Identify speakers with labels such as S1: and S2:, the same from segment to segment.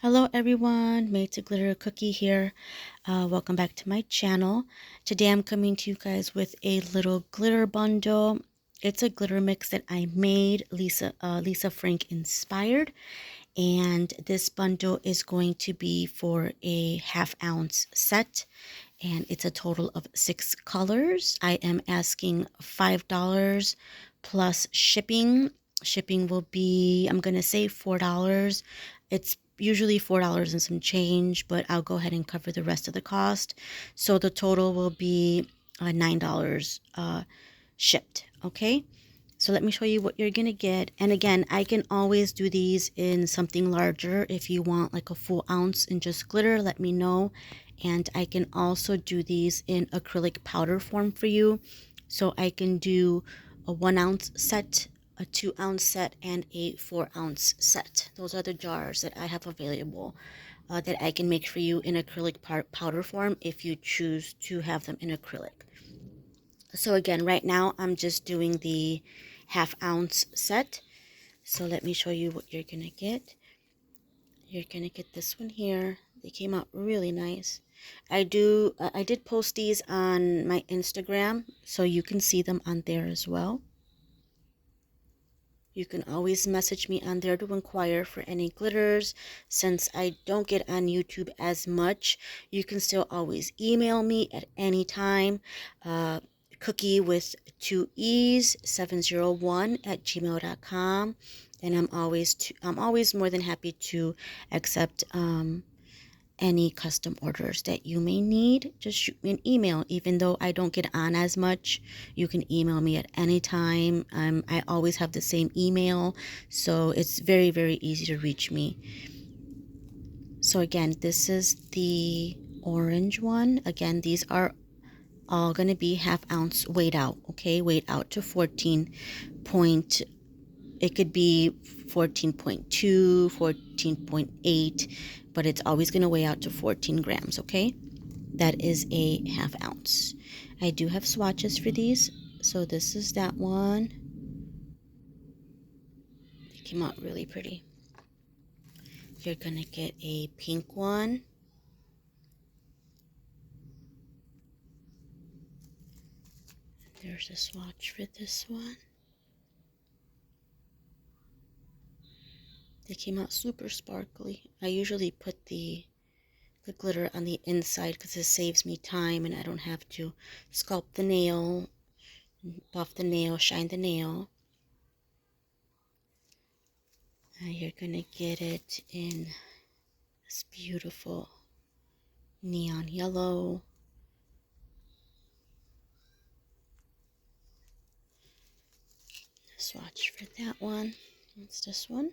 S1: Hello everyone, Made to Glitter Cookie here. Welcome back to my channel. Today I'm coming to you guys with a little glitter bundle. It's a glitter mix that I made, Lisa Frank inspired, and this bundle is going to be for a ½ ounce set, and it's a total of 6 colors. I am asking $5 plus shipping. Shipping will be, I'm gonna say $4. It's usually $4 and some change, but I'll go ahead and cover the rest of the cost. So the total will be $9 shipped. Okay. So let me show you what you're going to get. And again, I can always do these in something larger. If you want like a full ounce in just glitter, let me know. And I can also do these in acrylic powder form for you. So I can do a 1 ounce set, a 2 ounce set, and a 4 ounce set. Those are the jars that I have available that I can make for you in acrylic powder form if you choose to have them in acrylic. So again, right now I'm just doing the ½ ounce set. So let me show you what you're gonna get. You're gonna get this one here. They came out really nice. I did post these on my Instagram, so you can see them on there as well. You can always message me on there to inquire for any glitters. Since I don't get on YouTube as much, you can still always email me at any time. Cookie with 2 E's 701 at gmail.com, and I'm always more than happy to accept any custom orders that you may need. Just shoot me an email. Even though I don't get on as much, you can email me at any time. I always have the same email, so it's very, very easy to reach me. So again, this is the orange one. Again, these are all going to be ½ ounce weighed out. Okay, weighed out to 14 point. It could be 14.2, 14.8, but it's always going to weigh out to 14 grams, okay? That is a ½ ounce. I do have swatches for these. So this is that one. It came out really pretty. You're going to get a pink one. There's a swatch for this one. They came out super sparkly. I usually put the glitter on the inside because it saves me time and I don't have to sculpt the nail, buff the nail, shine the nail. You're gonna get it in this beautiful neon yellow. Swatch for that one. That's this one.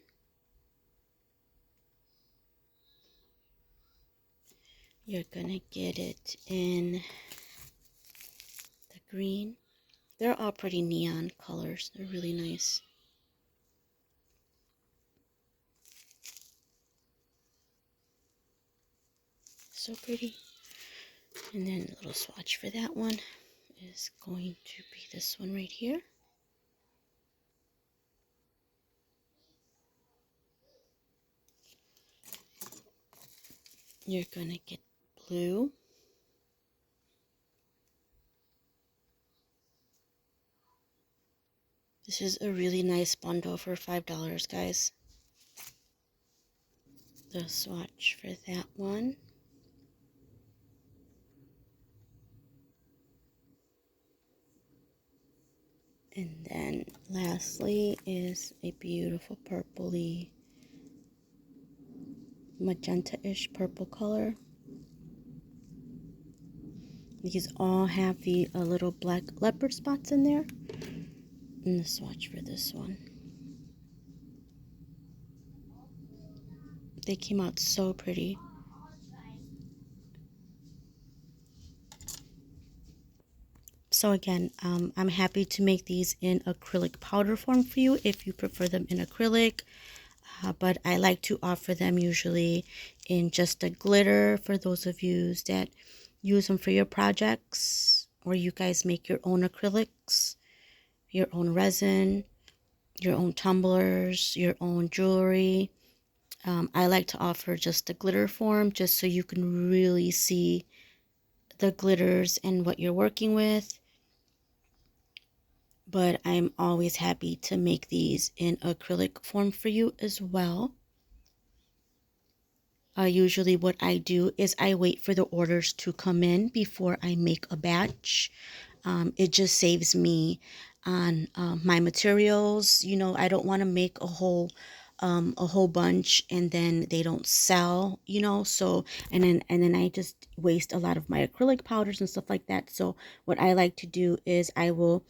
S1: You're gonna get it in the green. They're all pretty neon colors. They're really nice. So pretty. And then a little swatch for that one is going to be this one right here. You're gonna get blue. This is a really nice bundle for $5, guys. The swatch for that one. And then lastly is a beautiful purpley, magenta-ish purple color. These all have the little black leopard spots in there. And the swatch for this one. They came out so pretty. So again, I'm happy to make these in acrylic powder form for you if you prefer them in acrylic. But I like to offer them usually in just a glitter for those of you that use them for your projects, or you guys make your own acrylics, your own resin, your own tumblers, your own jewelry. I like to offer just the glitter form just so you can really see the glitters and what you're working with. But I'm always happy to make these in acrylic form for you as well. Usually what I do is I wait for the orders to come in before I make a batch. It just saves me on my materials. You know, I don't want to make a whole bunch and then they don't sell, you know. So and then I just waste a lot of my acrylic powders and stuff like that. So what I like to do is I will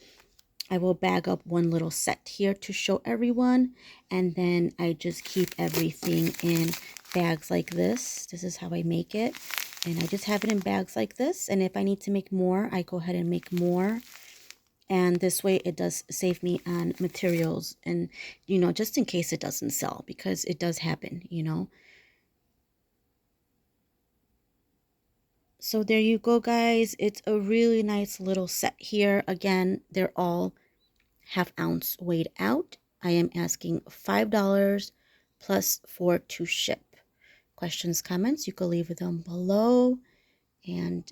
S1: bag up one little set here to show everyone, and then I just keep everything in bags like this. This is how I make it, and I just have it in bags like this, and if I need to make more, I go ahead and make more. And this way it does save me on materials, and you know, just in case it doesn't sell, because it does happen, you know. So there you go, guys. It's a really nice little set here. Again, they're all ½ ounce weighed out. I am asking $5 plus for to ship. Questions, comments, you can leave them below. And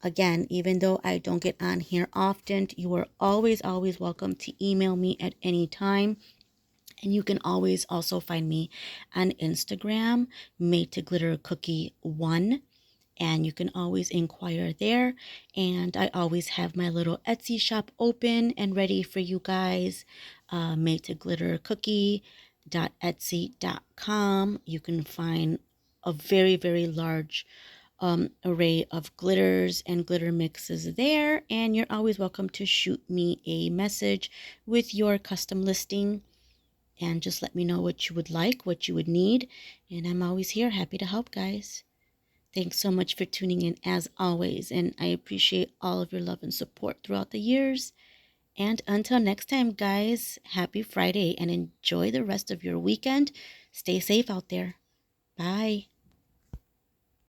S1: again, even though I don't get on here often, you are always welcome to email me at any time. And you can always also find me on Instagram, Made to Glitter Cookie 1, and you can always inquire there. And I always have my little Etsy shop open and ready for you guys. Made to Glitter Cookie.etsy.com. You can find a very large array of glitters and glitter mixes there, and you're always welcome to shoot me a message with your custom listing and just let me know what you would like, what you would need, and I'm always here, happy to help, guys. Thanks so much for tuning in as always, and I appreciate all of your love and support throughout the years. And until next time, guys, happy Friday and enjoy the rest of your weekend. Stay safe out there. Bye.